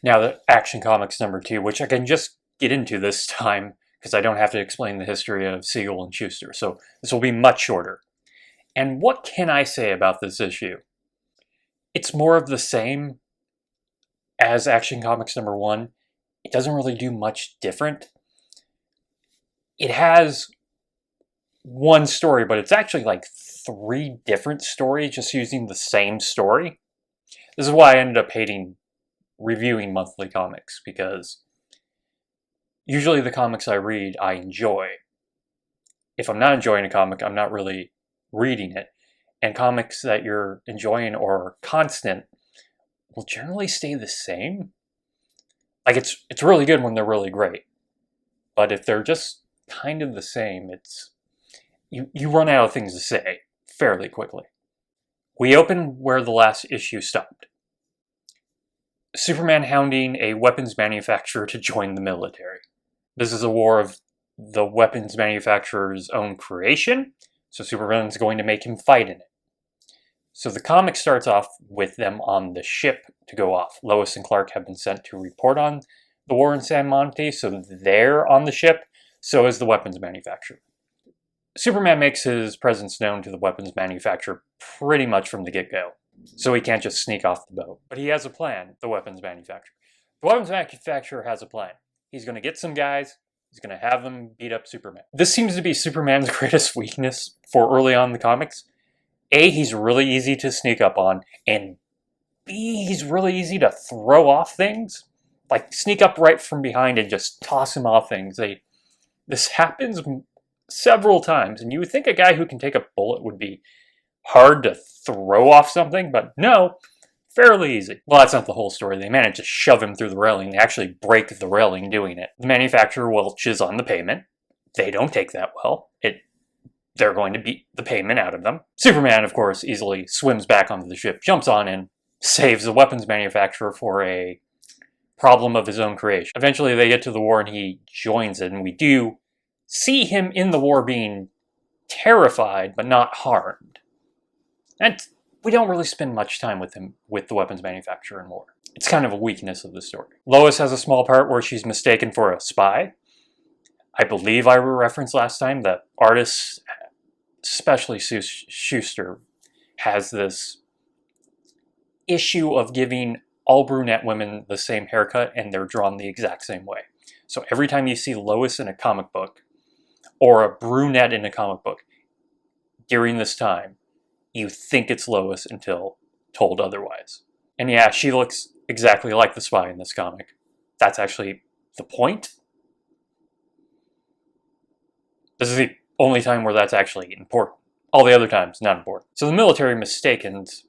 Now, the Action Comics #2, which I can just get into this time because I don't have to explain the history of Siegel and Schuster, so this will be much shorter. And what can I say about this issue? It's more of the same as Action Comics #1. It doesn't really do much different. It has one story, but it's actually like 3 different stories just using the same story. This is why I ended up hating reviewing monthly comics, because usually the comics I read, I enjoy. If I'm not enjoying a comic, I'm not really reading it. And comics that you're enjoying or are constant will generally stay the same. Like, it's really good when they're really great. But if they're just kind of the same, you run out of things to say fairly quickly. We open where the last issue stopped. Superman hounding a weapons manufacturer to join the military. This is a war of the weapons manufacturer's own creation, so Superman's going to make him fight in it. So the comic starts off with them on the ship to go off. Lois and Clark have been sent to report on the war in San Monte, so they're on the ship, so is the weapons manufacturer. Superman makes his presence known to the weapons manufacturer pretty much from the get-go, so he can't just sneak off the boat. But he has a plan, the weapons manufacturer. The weapons manufacturer has a plan. He's going to get some guys, he's going to have them beat up Superman. This seems to be Superman's greatest weakness for early on in the comics. A, he's really easy to sneak up on, and B, he's really easy to throw off things. Like, sneak up right from behind and just toss him off things. This happens several times, and you would think a guy who can take a bullet would be hard to throw off something, but no, fairly easy. Well, that's not the whole story. They manage to shove him through the railing. They actually break the railing doing it. The manufacturer welches on the pavement. They don't take that well. They're going to beat the pavement out of them. Superman, of course, easily swims back onto the ship, jumps on, and saves the weapons manufacturer for a problem of his own creation. Eventually, they get to the war, and he joins it, and we do see him in the war being terrified, but not harmed. And we don't really spend much time with him, with the weapons manufacturer in war. It's kind of a weakness of the story. Lois has a small part where she's mistaken for a spy. I believe I referenced last time that artists, especially Schuster, has this issue of giving all brunette women the same haircut, and they're drawn the exact same way. So every time you see Lois in a comic book, or a brunette in a comic book, during this time, you think it's Lois until told otherwise. And yeah, she looks exactly like the spy in this comic. That's actually the point. This is the only time where that's actually important. All the other times, not important. So the military mistakens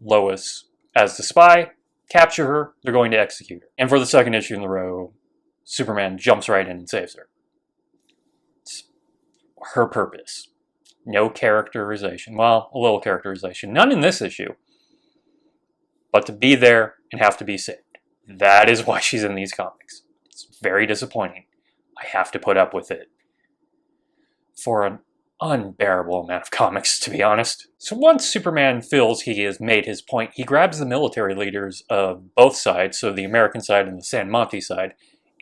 Lois as the spy, capture her, they're going to execute her. And for the second issue in a row, Superman jumps right in and saves her. It's her purpose. No characterization. Well, a little characterization. None in this issue. But to be there and have to be saved. That is why she's in these comics. It's very disappointing. I have to put up with it for an unbearable amount of comics, to be honest. So once Superman feels he has made his point, he grabs the military leaders of both sides, so the American side and the San Monte side,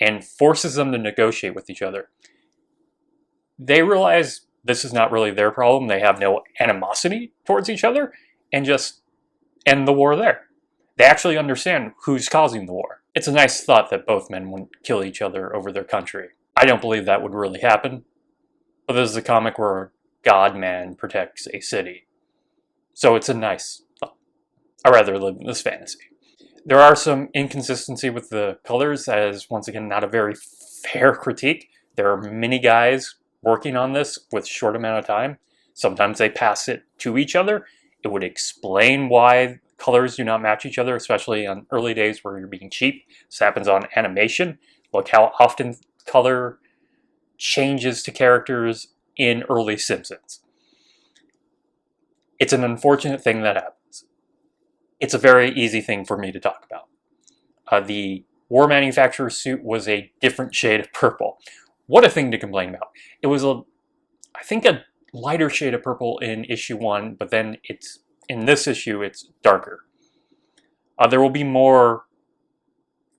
and forces them to negotiate with each other. They realize this is not really their problem. They have no animosity towards each other, and just end the war there. They actually understand who's causing the war. It's a nice thought that both men wouldn't kill each other over their country. I don't believe that would really happen. But this is a comic where God-Man protects a city. So it's a nice thought. I'd rather live in this fantasy. There are some inconsistency with the colors. That is, once again, not a very fair critique. There are many guys working on this with a short amount of time. Sometimes they pass it to each other. It would explain why colors do not match each other, especially on early days where you're being cheap. This happens on animation. Look how often color changes to characters in early Simpsons. It's an unfortunate thing that happens. It's a very easy thing for me to talk about. The war manufacturer suit was a different shade of purple. What a thing to complain about. It was I think a lighter shade of purple in issue 1, but then in this issue it's darker. There will be more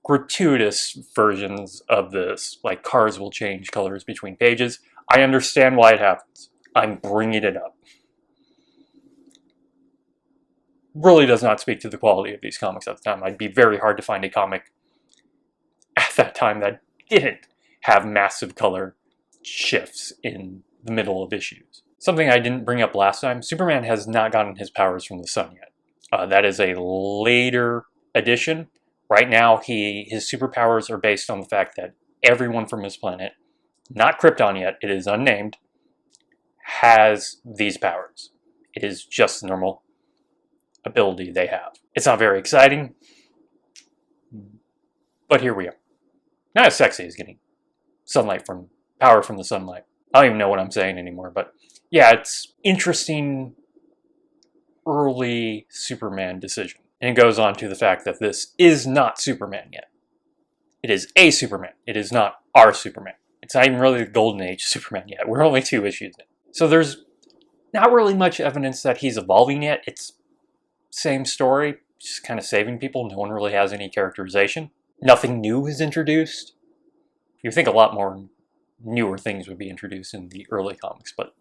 gratuitous versions of this, like cars will change colors between pages. I understand why it happens. I'm bringing it up. Really does not speak to the quality of these comics at the time. It'd be very hard to find a comic at that time that didn't have massive color shifts in the middle of issues. Something I didn't bring up last time, Superman has not gotten his powers from the sun yet. That is a later addition. Right now, his superpowers are based on the fact that everyone from his planet, not Krypton yet, it is unnamed, has these powers. It is just the normal ability they have. It's not very exciting, but here we are. Not as sexy as getting power from the sunlight. I don't even know what I'm saying anymore, but yeah, it's interesting early Superman decision. And it goes on to the fact that this is not Superman yet. It is a Superman. It is not our Superman. It's not even really the Golden Age Superman yet. We're only 2 issues in. So there's not really much evidence that he's evolving yet. It's same story, just kind of saving people. No one really has any characterization. Nothing new is introduced. You think a lot more newer things would be introduced in the early comics, but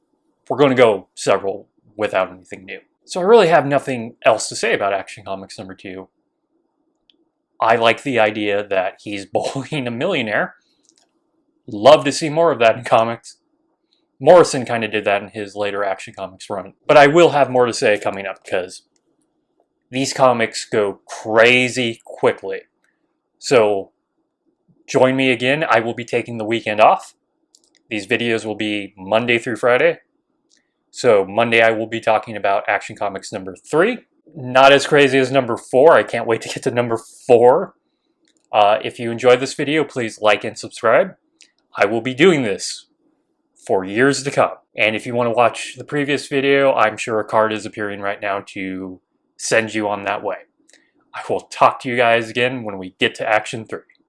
we're going to go several without anything new. So I really have nothing else to say about Action Comics number 2. I like the idea that he's bullying a millionaire. Love to see more of that in comics. Morrison kind of did that in his later Action Comics run. But I will have more to say coming up because these comics go crazy quickly. So join me again. I will be taking the weekend off. These videos will be Monday through Friday. So Monday I will be talking about Action Comics number 3. Not as crazy as number 4. I can't wait to get to number 4. If you enjoyed this video, please like and subscribe. I will be doing this for years to come. And if you want to watch the previous video, I'm sure a card is appearing right now to send you on that way. I will talk to you guys again when we get to Action 3.